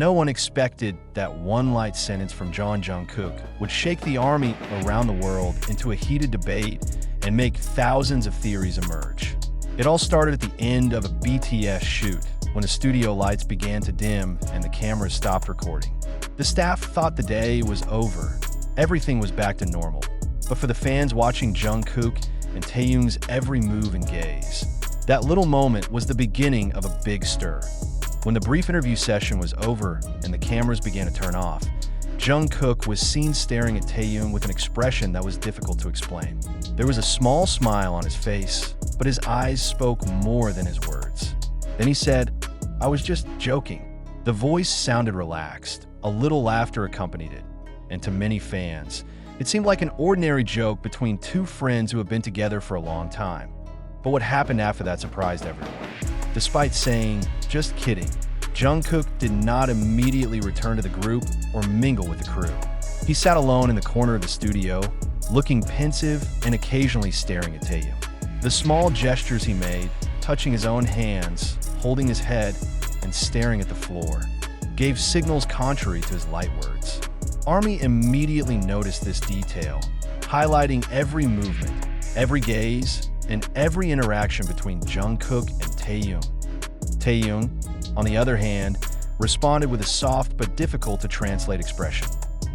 No one expected that one light sentence from Jungkook would shake the army around the world into a heated debate and make thousands of theories emerge. It all started at the end of a BTS shoot, when the studio lights began to dim and the cameras stopped recording. The staff thought the day was over. Everything was back to normal. But for the fans watching Jungkook and Taehyung's every move and gaze, that little moment was the beginning of a big stir. When the brief interview session was over and the cameras began to turn off, Jungkook was seen staring at Taehyung with an expression that was difficult to explain. There was a small smile on his face, but his eyes spoke more than his words. Then he said, "I was just joking." The voice sounded relaxed. A little laughter accompanied it. And to many fans, it seemed like an ordinary joke between two friends who have been together for a long time. But what happened after that surprised everyone. Despite saying, "Just kidding," Jungkook did not immediately return to the group or mingle with the crew. He sat alone in the corner of the studio, looking pensive and occasionally staring at Taehyung. The small gestures he made, touching his own hands, holding his head, and staring at the floor, gave signals contrary to his light words. ARMY immediately noticed this detail, highlighting every movement, every gaze, and every interaction between Jungkook and Taehyung. Taehyung, on the other hand, responded with a soft but difficult to translate expression.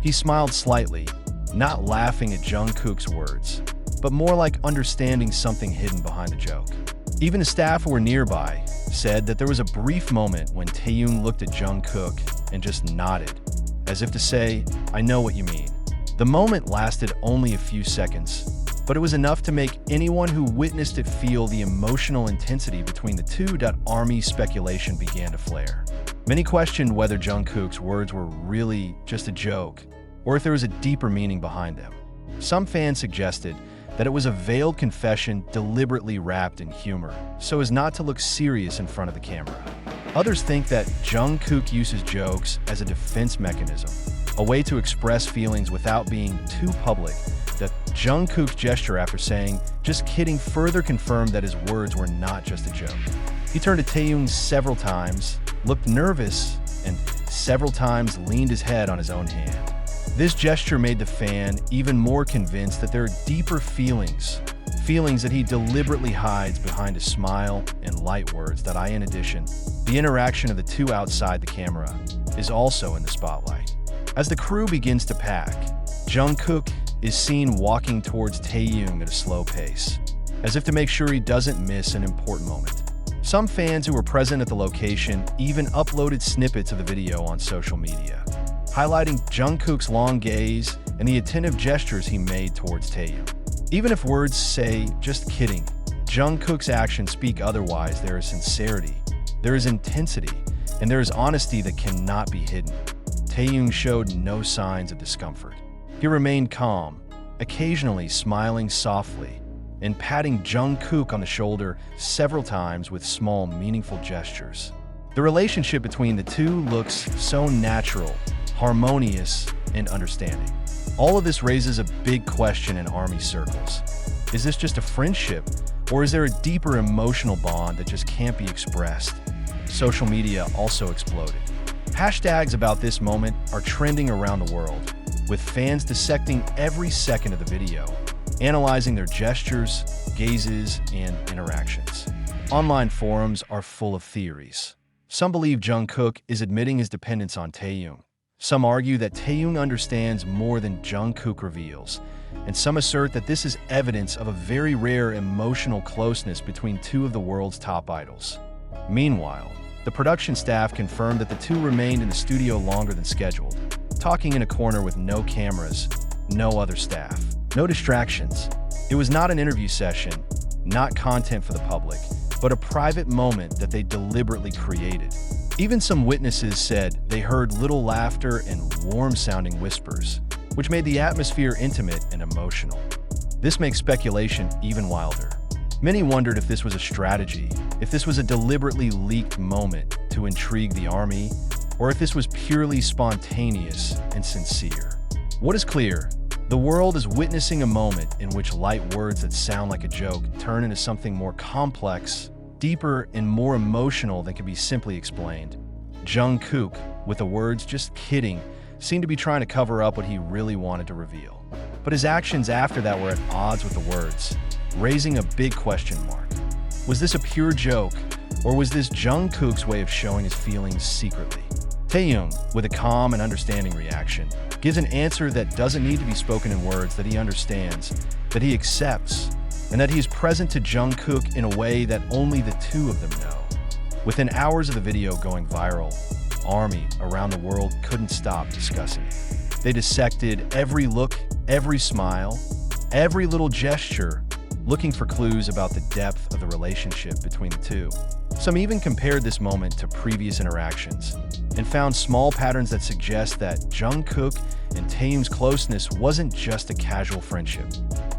He smiled slightly, not laughing at Jungkook's words, but more like understanding something hidden behind the joke. Even the staff who were nearby said that there was a brief moment when Taehyung looked at Jungkook and just nodded, as if to say, "I know what you mean." The moment lasted only a few seconds, but it was enough to make anyone who witnessed it feel the emotional intensity between the two. ARMY speculation began to flare. Many questioned whether Jungkook's words were really just a joke, or if there was a deeper meaning behind them. Some fans suggested that it was a veiled confession deliberately wrapped in humor, so as not to look serious in front of the camera. Others think that Jungkook uses jokes as a defense mechanism, a way to express feelings without being too public. That Jungkook's gesture after saying, "Just kidding," further confirmed that his words were not just a joke. He turned to Taehyung several times, looked nervous, and several times leaned his head on his own hand. This gesture made the fan even more convinced that there are deeper feelings that he deliberately hides behind a smile and light words. In addition, the interaction of the two outside the camera is also in the spotlight. As the crew begins to pack, Jungkook is seen walking towards Taehyung at a slow pace, as if to make sure he doesn't miss an important moment. Some fans who were present at the location even uploaded snippets of the video on social media, highlighting Jungkook's long gaze and the attentive gestures he made towards Taehyung. Even if words say, "Just kidding," Jungkook's actions speak otherwise. There is sincerity, there is intensity, and there is honesty that cannot be hidden. Taehyung showed no signs of discomfort. He remained calm, occasionally smiling softly and patting Jungkook on the shoulder several times with small, meaningful gestures. The relationship between the two looks so natural, harmonious, and understanding. All of this raises a big question in ARMY circles. Is this just a friendship, or is there a deeper emotional bond that just can't be expressed? Social media also exploded. Hashtags about this moment are trending around the world, with fans dissecting every second of the video, analyzing their gestures, gazes, and interactions. Online forums are full of theories. Some believe Jungkook is admitting his dependence on Taehyung. Some argue that Taehyung understands more than Jungkook reveals, and some assert that this is evidence of a very rare emotional closeness between two of the world's top idols. Meanwhile, the production staff confirmed that the two remained in the studio longer than scheduled, talking in a corner with no cameras, no other staff, no distractions. It was not an interview session, not content for the public, but a private moment that they deliberately created. Even some witnesses said they heard little laughter and warm-sounding whispers, which made the atmosphere intimate and emotional. This makes speculation even wilder. Many wondered if this was a strategy, if this was a deliberately leaked moment to intrigue the ARMY, or if this was purely spontaneous and sincere. What is clear? The world is witnessing a moment in which light words that sound like a joke turn into something more complex, deeper, and more emotional than can be simply explained. Jungkook, with the words "just kidding," seemed to be trying to cover up what he really wanted to reveal. But his actions after that were at odds with the words, raising a big question mark. Was this a pure joke, or was this Jungkook's way of showing his feelings secretly? Taehyung, with a calm and understanding reaction, gives an answer that doesn't need to be spoken in words, that he understands, that he accepts, and that he is present to Jungkook in a way that only the two of them know. Within hours of the video going viral, ARMY around the world couldn't stop discussing it. They dissected every look, every smile, every little gesture, looking for clues about the depth of the relationship between the two. Some even compared this moment to previous interactions and found small patterns that suggest that Jungkook and Taehyung's closeness wasn't just a casual friendship.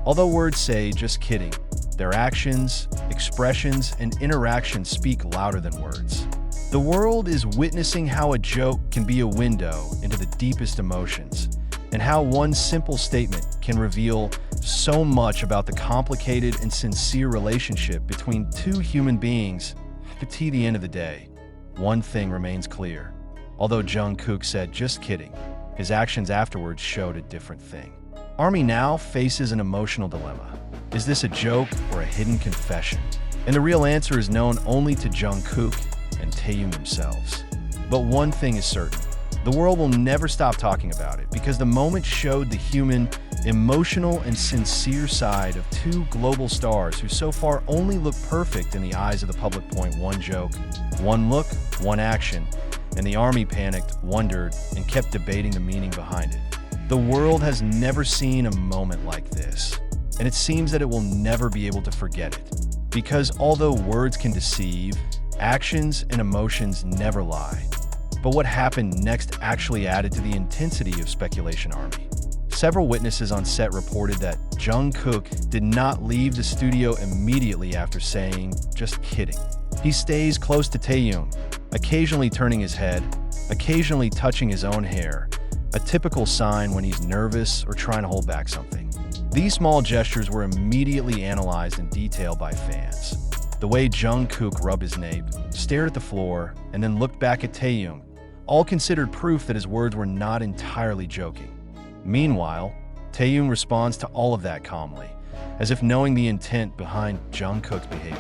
Although words say "just kidding," their actions, expressions, and interactions speak louder than words. The world is witnessing how a joke can be a window into the deepest emotions, and how one simple statement can reveal so much about the complicated and sincere relationship between two human beings. At the end of the day, one thing remains clear. Although Jungkook said "just kidding," his actions afterwards showed a different thing. ARMY now faces an emotional dilemma. Is this a joke or a hidden confession? And the real answer is known only to Jungkook and Taehyung themselves. But one thing is certain. The world will never stop talking about it, because the moment showed the human, emotional, and sincere side of two global stars who so far only look perfect in the eyes of the public. One joke, one look, one action, and the ARMY panicked, wondered, and kept debating the meaning behind it. The world has never seen a moment like this, and it seems that it will never be able to forget it. Because although words can deceive, actions and emotions never lie. But what happened next actually added to the intensity of speculation. ARMY. Several witnesses on set reported that Jungkook did not leave the studio immediately after saying "just kidding." He stays close to Taehyung, occasionally turning his head, occasionally touching his own hair, a typical sign when he's nervous or trying to hold back something. These small gestures were immediately analyzed in detail by fans. The way Jungkook rubbed his nape, stared at the floor, and then looked back at Taehyung, all considered proof that his words were not entirely joking. Meanwhile, Taehyung responds to all of that calmly, as if knowing the intent behind Jungkook's behavior.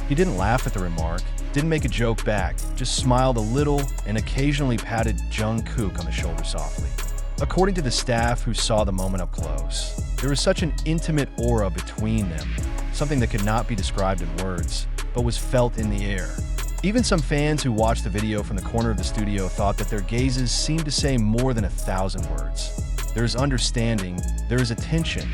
He didn't laugh at the remark, didn't make a joke back, just smiled a little and occasionally patted Jungkook on the shoulder softly. According to the staff who saw the moment up close, there was such an intimate aura between them, something that could not be described in words, but was felt in the air. Even some fans who watched the video from the corner of the studio thought that their gazes seemed to say more than 1,000 words. There is understanding, there is attention,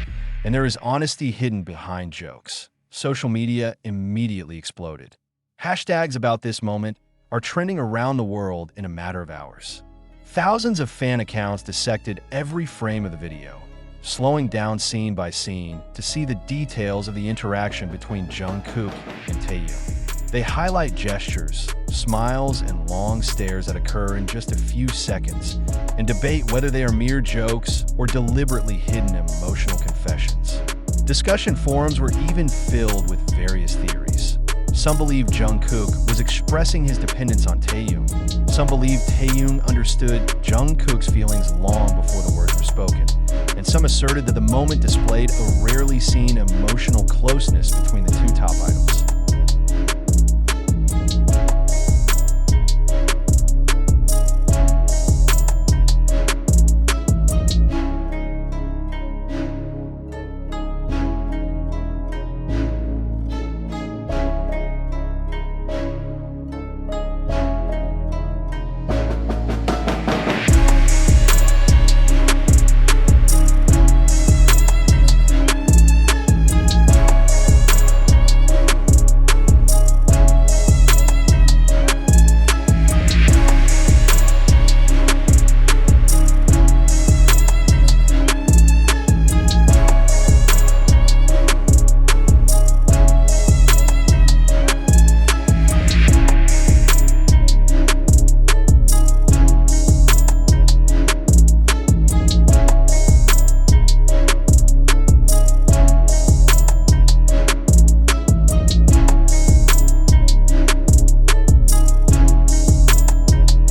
and there is honesty hidden behind jokes. Social media immediately exploded. Hashtags about this moment are trending around the world in a matter of hours. Thousands of fan accounts dissected every frame of the video, slowing down scene by scene to see the details of the interaction between Jungkook and Taehyung. They highlight gestures, smiles, and long stares that occur in just a few seconds, and debate whether they are mere jokes or deliberately hidden emotional confessions. Discussion forums were even filled with various theories. Some believe Jungkook was expressing his dependence on Taehyung. Some believe Taehyung understood Jungkook's feelings long before the words were spoken. And some asserted that the moment displayed a rarely seen emotional